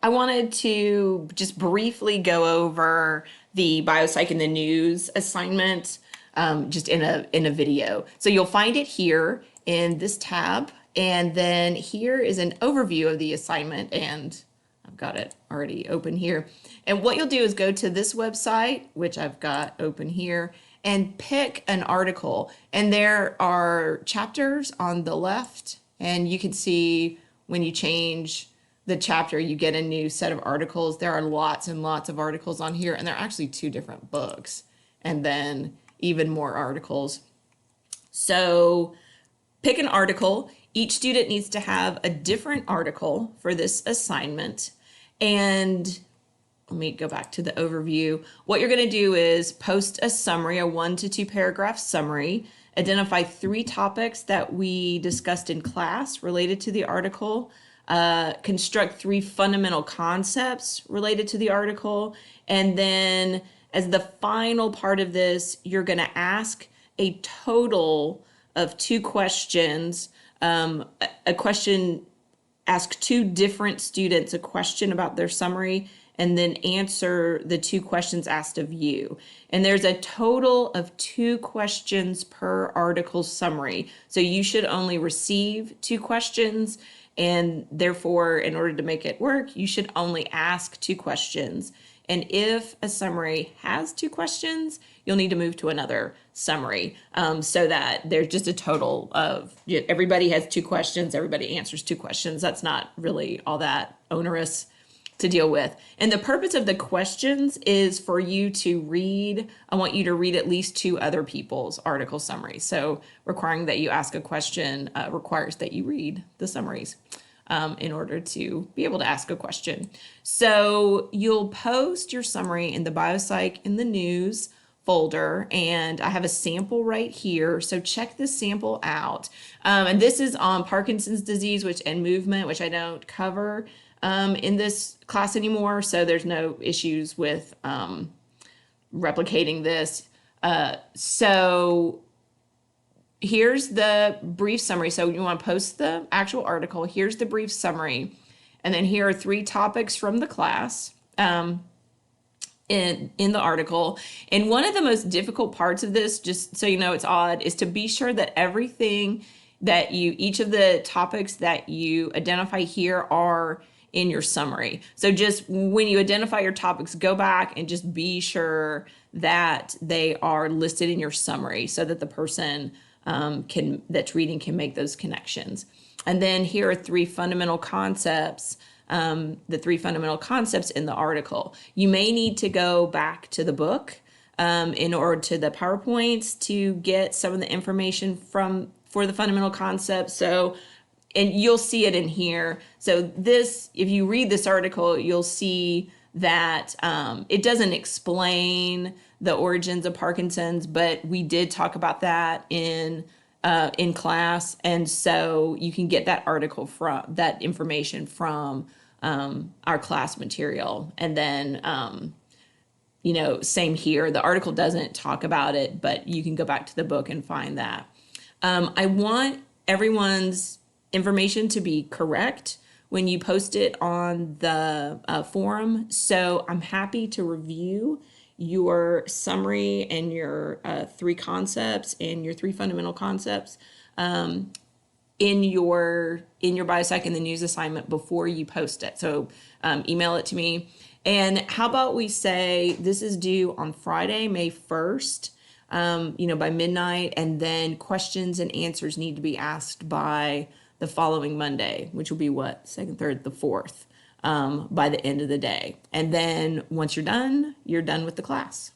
I wanted to just briefly go over the BioPsych in the News assignment, just in a video. So you'll find it here in this tab, and then here is an overview of the assignment, and I've got it already open here. And what you'll do is go to this website, which I've got open here, and pick an article. And there are chapters on the left, and you can see when you change the chapter, you get a new set of articles. There are lots and lots of articles on here, and they're actually 2 different books, and then even more articles. So pick an article. Each student needs to have a different article for this assignment. And let me go back to the overview. What you're going to do is post a summary, a 1 to 2 paragraph summary, identify 3 topics that we discussed in class related to the article, construct 3 fundamental concepts related to the article, and then as the final part of this, you're going to ask a total of 2 questions. A question, ask 2 different students a question about their summary, and then answer the 2 questions asked of you. And there's a total of 2 questions per article summary. So you should only receive 2 questions, and therefore, in order to make it work, you should only ask 2 questions. And if a summary has 2 questions, you'll need to move to another summary, so that there's just a total of, everybody has 2 questions, everybody answers 2 questions. That's not really all that onerous to deal with. And the purpose of the questions is for you to read. I want you to read at least 2 other people's article summaries. So requiring that you ask a question requires that you read the summaries in order to be able to ask a question. So you'll post your summary in the BioPsych in the News folder, and I have a sample right here. So check this sample out. And this is on Parkinson's disease and movement, which I don't cover in this class anymore, so there's no issues with replicating this. So here's the brief summary. So you want to post the actual article. Here's the brief summary. And then here are 3 topics from the class in the article. And one of the most difficult parts of this, just so you know it's odd, is to be sure that everything that each of the topics that you identify here are in your summary. So just when you identify your topics, go back and just be sure that they are listed in your summary so that the person that's reading can make those connections. And then here are 3 fundamental concepts, the 3 fundamental concepts in the article. You may need to go back to the book in order to the PowerPoints to get some of the information for the fundamental concepts. So, and you'll see it in here. So this, if you read this article, you'll see that it doesn't explain the origins of Parkinson's, but we did talk about that in class, and so you can get that article from that information from our class material. And then same here. The article doesn't talk about it, but you can go back to the book and find that. I want everyone's information to be correct when you post it on the forum. So I'm happy to review your summary and your 3 concepts and your 3 fundamental concepts in your BioPsych in the News assignment before you post it. So email it to me. And how about we say this is due on Friday, May 1st, by midnight, and then questions and answers need to be asked by the following Monday, which will be what? 2nd, 3rd, the 4th, by the end of the day. And then once you're done with the class.